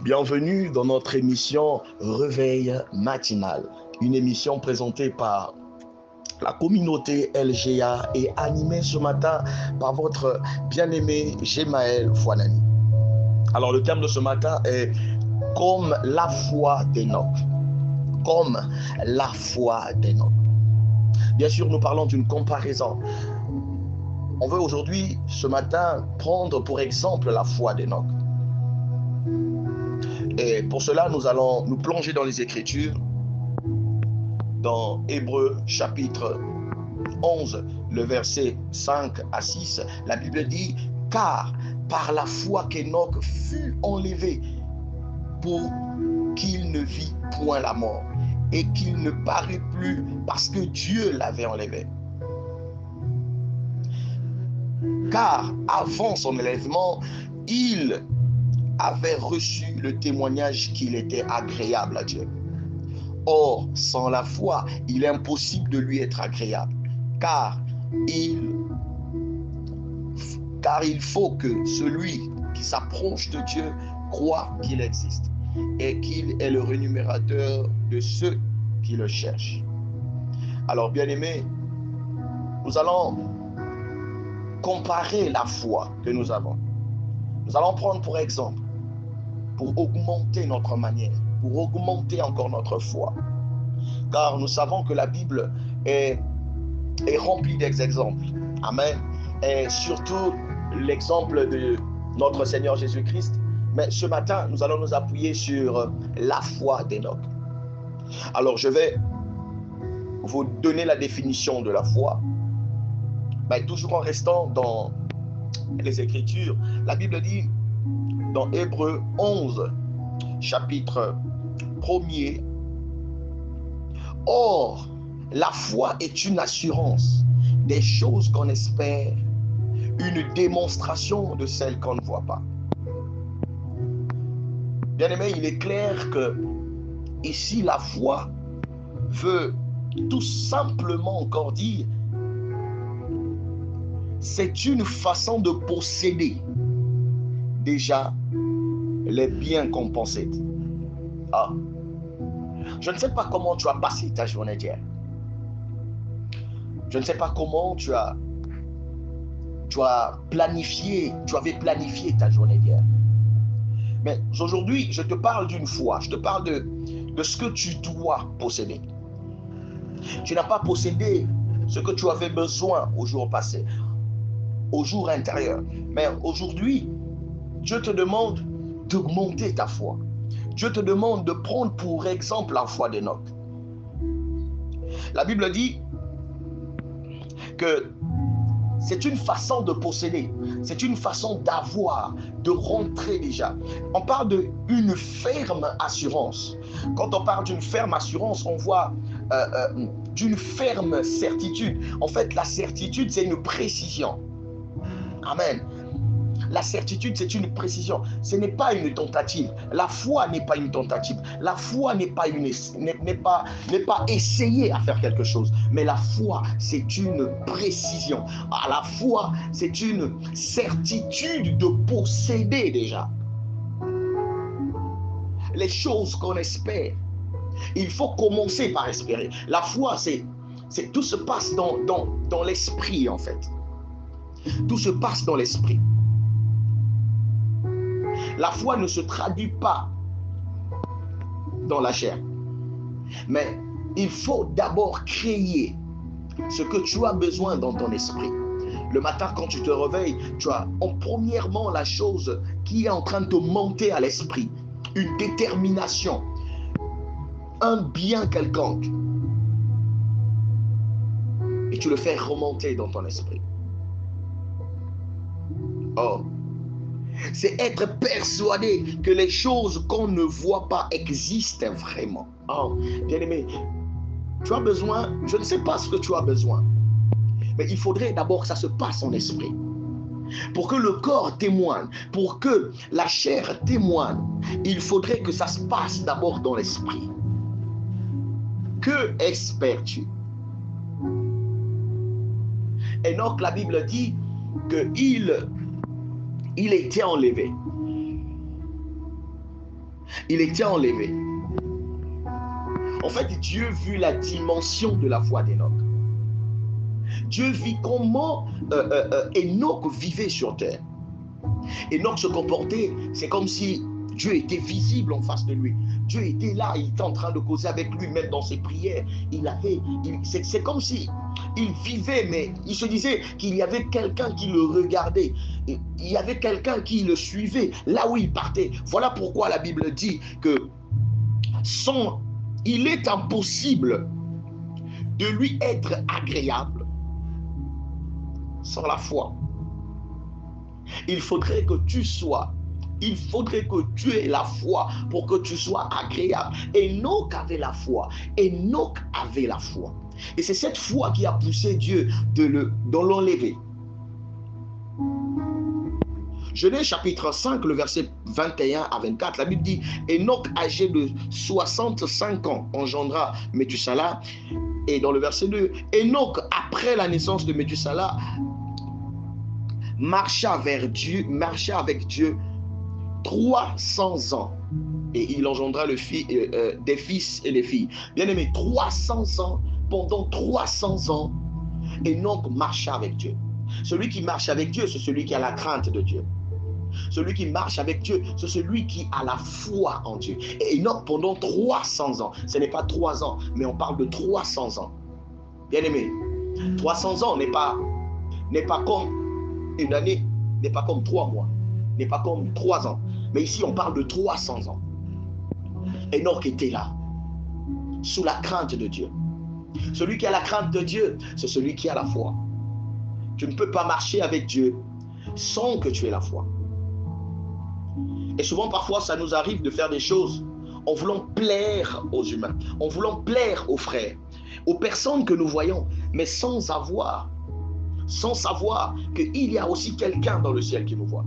Bienvenue dans notre émission Réveil matinal, une émission présentée par la communauté LGA et animée ce matin par votre bien-aimé Gemaël Fouanani. Alors le thème de ce matin est comme la foi d'Enoch. Comme la foi d'Enoch. Bien sûr, nous parlons d'une comparaison. On veut aujourd'hui, ce matin, prendre pour exemple la foi d'Enoch. Et pour cela, nous allons nous plonger dans les Écritures, dans Hébreux chapitre 11, le verset 5 à 6. La Bible dit, « Car par la foi qu'Enoch fut enlevé pour qu'il ne vit point la mort, et qu'il ne parut plus parce que Dieu l'avait enlevé. Car avant son enlèvement, il avait reçu le témoignage qu'il était agréable à Dieu. Or, sans la foi, il est impossible de lui être agréable, car il faut que celui qui s'approche de Dieu croit qu'il existe et qu'il est le rémunérateur de ceux qui le cherchent. » Alors, bien-aimés, nous allons comparer la foi que nous avons. Nous allons prendre pour exemple, pour augmenter notre manière, pour augmenter encore notre foi. Car nous savons que la Bible est remplie d'exemples. Amen. Et surtout l'exemple de notre Seigneur Jésus-Christ. Mais ce matin, nous allons nous appuyer sur la foi d'Enoch. Alors, je vais vous donner la définition de la foi. Mais toujours en restant dans les Écritures, la Bible dit dans Hébreux 11, chapitre 1er, « Or, la foi est une assurance des choses qu'on espère, une démonstration de celles qu'on ne voit pas. » Bien-aimé, il est clair que ici, la foi veut tout simplement encore dire c'est une façon de posséder déjà les biens qu'on possède. Ah, je ne sais pas comment tu as passé ta journée d'hier. Je ne sais pas comment tu avais planifié ta journée d'hier. Mais aujourd'hui, je te parle d'une foi. Je te parle de ce que tu dois posséder. Tu n'as pas possédé ce que tu avais besoin au jour passé, au jour intérieur. Mais aujourd'hui, Dieu te demande d'augmenter ta foi. Dieu te demande de prendre pour exemple la foi d'Enoch. La Bible dit que c'est une façon de posséder, c'est une façon d'avoir, de rentrer déjà. On parle d'une ferme assurance. Quand on parle d'une ferme assurance, on voit d'une ferme certitude. En fait, la certitude, c'est une précision. Amen. La certitude, c'est une précision. Ce n'est pas une tentative. La foi n'est pas une tentative. La foi n'est pas essayer à faire quelque chose. Mais la foi, c'est une précision. La foi, c'est une certitude de posséder déjà les choses qu'on espère. Il faut commencer par espérer. La foi, c'est tout se passe dans l'esprit en fait. Tout se passe dans l'esprit. La foi ne se traduit pas dans la chair. Mais il faut d'abord créer ce que tu as besoin dans ton esprit. Le matin, quand tu te réveilles, tu as premièrement la chose qui est en train de te monter à l'esprit. Une détermination. Un bien quelconque. Et tu le fais remonter dans ton esprit. Oh. C'est être persuadé que les choses qu'on ne voit pas existent vraiment. Oh, bien-aimé, tu as besoin, je ne sais pas ce que tu as besoin, mais il faudrait d'abord que ça se passe en esprit. Pour que le corps témoigne, pour que la chair témoigne, il faudrait que ça se passe d'abord dans l'esprit. Que espères-tu? Enoch, la Bible dit qu'il était enlevé. Il était enlevé. En fait, Dieu vit la dimension de la foi d'Enoch. Dieu vit comment Enoch vivait sur terre. Enoch se comportait, c'est comme si Dieu était visible en face de lui. Dieu était là, il était en train de causer avec lui, même dans ses prières. C'est comme si il vivait, mais il se disait qu'il y avait quelqu'un qui le regardait. Il y avait quelqu'un qui le suivait là où il partait. Voilà pourquoi la Bible dit que il est impossible de lui être agréable sans la foi. Il faudrait que tu aies la foi pour que tu sois agréable. Enoch avait la foi. Enoch avait la foi. Et c'est cette foi qui a poussé Dieu de l'enlever. Genèse chapitre 5, le verset 21 à 24, la Bible dit, Enoch, âgé de 65 ans, engendra Méthuselah. Et dans le verset 2, Enoch, après la naissance de Méthuselah, marcha avec Dieu 300 ans. Et il engendra des fils et des filles. Bien aimé, 300 ans, pendant 300 ans, Enoch marcha avec Dieu. Celui qui marche avec Dieu, c'est celui qui a la crainte de Dieu. Celui qui marche avec Dieu, c'est celui qui a la foi en Dieu. Et Enoch, pendant 300 ans, ce n'est pas 3 ans, mais on parle de 300 ans. Bien aimé, 300 ans n'est pas comme une année, n'est pas comme 3 mois, n'est pas comme 3 ans. Mais ici, on parle de 300 ans. Enoch était là, sous la crainte de Dieu. Celui qui a la crainte de Dieu, c'est celui qui a la foi. Tu ne peux pas marcher avec Dieu sans que tu aies la foi. Et souvent, parfois, ça nous arrive de faire des choses en voulant plaire aux humains, en voulant plaire aux frères, aux personnes que nous voyons, mais sans savoir qu'il y a aussi quelqu'un dans le ciel qui nous voit.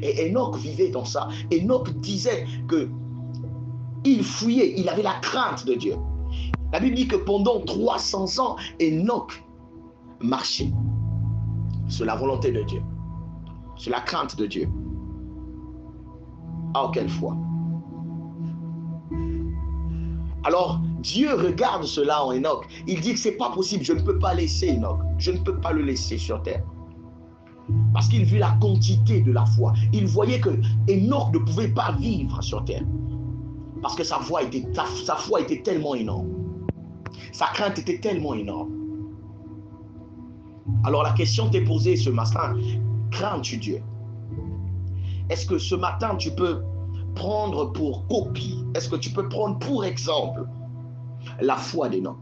Et Enoch vivait dans ça. Enoch disait qu'il fuyait, il avait la crainte de Dieu. La Bible dit que pendant 300 ans, Enoch marchait sur la volonté de Dieu, sur la crainte de Dieu. Oh, quelle foi! Alors, Dieu regarde cela en Enoch. Il dit que c'est pas possible, je ne peux pas laisser Enoch. Je ne peux pas le laisser sur terre. Parce qu'il vit la quantité de la foi. Il voyait que Enoch ne pouvait pas vivre sur terre. Parce que sa foi était tellement énorme. Sa crainte était tellement énorme. Alors la question t'est posée ce matin, crains-tu Dieu? Est-ce que ce matin tu peux prendre pour copie, est-ce que tu peux prendre pour exemple la foi d'Enoch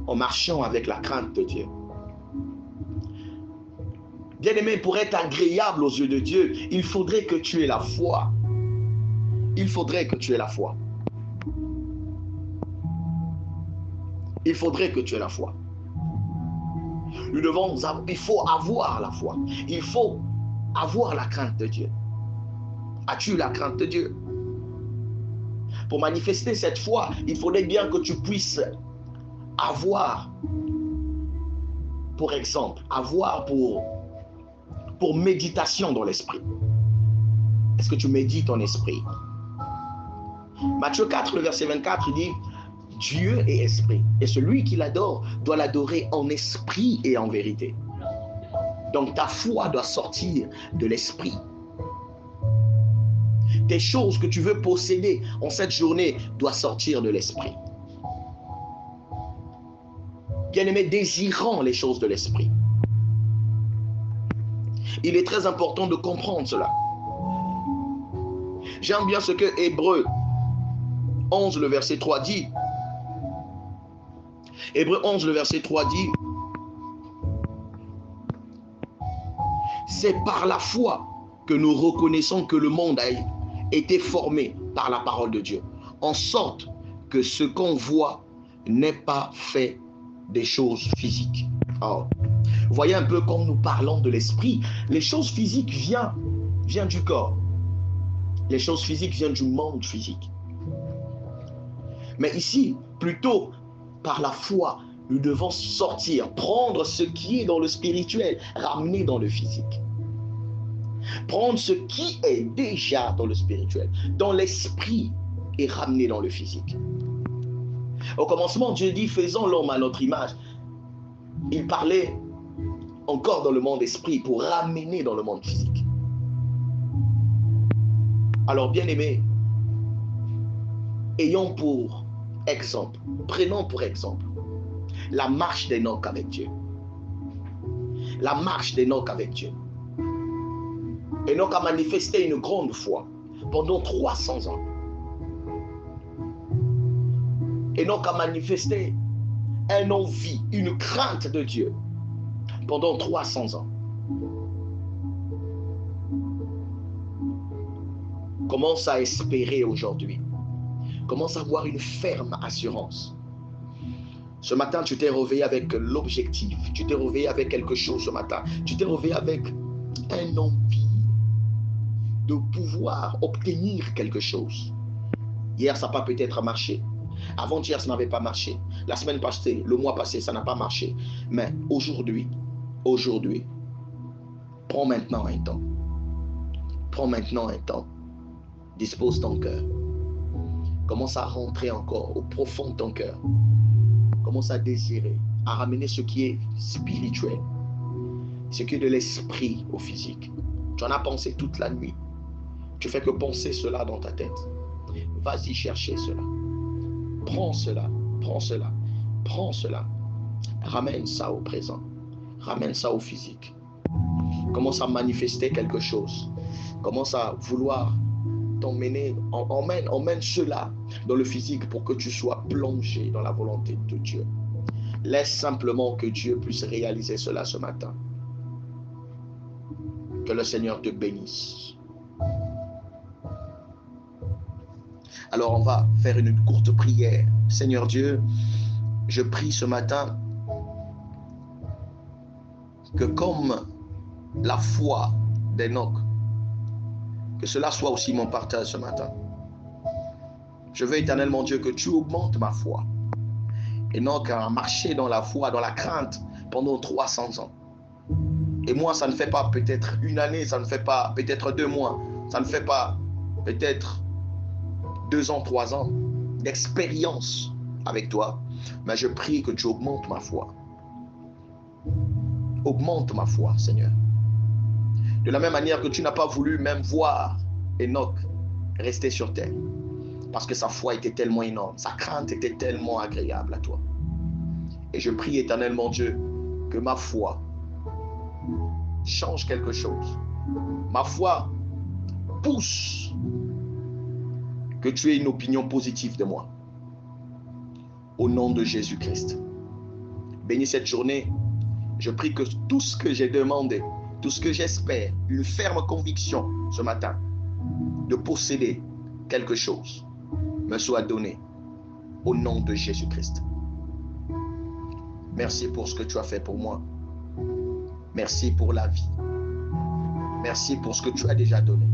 en marchant avec la crainte de Dieu? Bien-aimé, pour être agréable aux yeux de Dieu, il faudrait que tu aies la foi. Il faudrait que tu aies la foi. Il faudrait que tu aies la foi. Il faut avoir la foi. Il faut avoir la crainte de Dieu. As-tu la crainte de Dieu? Pour manifester cette foi, il faudrait bien que tu puisses avoir, pour exemple, avoir pour méditation dans l'esprit. Est-ce que tu médites en esprit? Matthieu 4, le verset 24, il dit Dieu est esprit, et celui qui l'adore doit l'adorer en esprit et en vérité. Donc ta foi doit sortir de l'esprit. Tes choses que tu veux posséder en cette journée doivent sortir de l'esprit. Bien-aimé, désirant les choses de l'esprit. Il est très important de comprendre cela. J'aime bien ce que Hébreux 11, le verset 3 dit. Hébreux 11, le verset 3 dit, c'est par la foi que nous reconnaissons que le monde a été formé par la parole de Dieu, en sorte que ce qu'on voit n'est pas fait des choses physiques. Alors, vous voyez un peu quand nous parlons de l'esprit, les choses physiques viennent du corps. Les choses physiques viennent du monde physique. Mais ici, plutôt par la foi, nous devons sortir, prendre ce qui est dans le spirituel, ramener dans le physique. Prendre ce qui est déjà dans le spirituel, dans l'esprit, et ramener dans le physique. Au commencement, Dieu dit, faisons l'homme à notre image. Il parlait encore dans le monde esprit pour ramener dans le monde physique. Alors, bien-aimés, ayons pour exemple, prenons pour exemple la marche d'Enoch avec Dieu. La marche d'Enoch avec Dieu. Enoch a manifesté une grande foi pendant 300 ans. Enoch a manifesté une envie, une crainte de Dieu pendant 300 ans. Commence à espérer aujourd'hui. Commence à avoir une ferme assurance. Ce matin, tu t'es réveillé avec l'objectif. Tu t'es réveillé avec quelque chose ce matin. Tu t'es réveillé avec une envie de pouvoir obtenir quelque chose. Hier, ça n'a pas peut-être marché. Avant-hier, ça n'avait pas marché. La semaine passée, le mois passé, ça n'a pas marché. Mais aujourd'hui, prends maintenant un temps. Prends maintenant un temps. Dispose ton cœur. Commence à rentrer encore au profond de ton cœur. Commence à désirer, à ramener ce qui est spirituel, ce qui est de l'esprit au physique. Tu en as pensé toute la nuit. Tu fais que penser cela dans ta tête. Vas-y chercher cela. Prends cela, prends cela, prends cela. Ramène ça au présent. Ramène ça au physique. Commence à manifester quelque chose. Commence à vouloir t'emmener, emmène cela dans le physique pour que tu sois plongé dans la volonté de Dieu. Laisse simplement que Dieu puisse réaliser cela ce matin. Que le Seigneur te bénisse. Alors on va faire une courte prière. Seigneur Dieu, je prie ce matin que comme la foi d'Enoch, que cela soit aussi mon partage ce matin. Je veux éternellement Dieu que tu augmentes ma foi. Enoch a marché dans la foi, dans la crainte pendant 300 ans. Et moi, ça ne fait pas peut-être une année, ça ne fait pas peut-être 2 mois, ça ne fait pas peut-être 2 ans, 3 ans d'expérience avec toi. Mais je prie que tu augmentes ma foi. Augmente ma foi, Seigneur. De la même manière que tu n'as pas voulu même voir Enoch rester sur terre. Parce que sa foi était tellement énorme. Sa crainte était tellement agréable à toi. Et je prie éternellement Dieu que ma foi change quelque chose. Ma foi pousse que tu aies une opinion positive de moi. Au nom de Jésus-Christ. Bénis cette journée. Je prie que tout ce que j'ai demandé, tout ce que j'espère, une ferme conviction ce matin de posséder quelque chose me soit donné au nom de Jésus-Christ. Merci pour ce que tu as fait pour moi. Merci pour la vie. Merci pour ce que tu as déjà donné.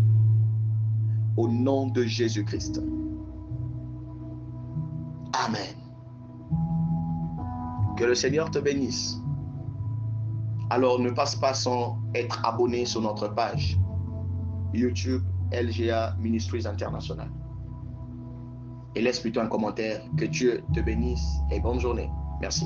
Au nom de Jésus-Christ. Amen. Que le Seigneur te bénisse. Alors ne passe pas sans être abonné sur notre page YouTube LGA Ministries International. Et laisse plutôt un commentaire. Que Dieu te bénisse et bonne journée. Merci.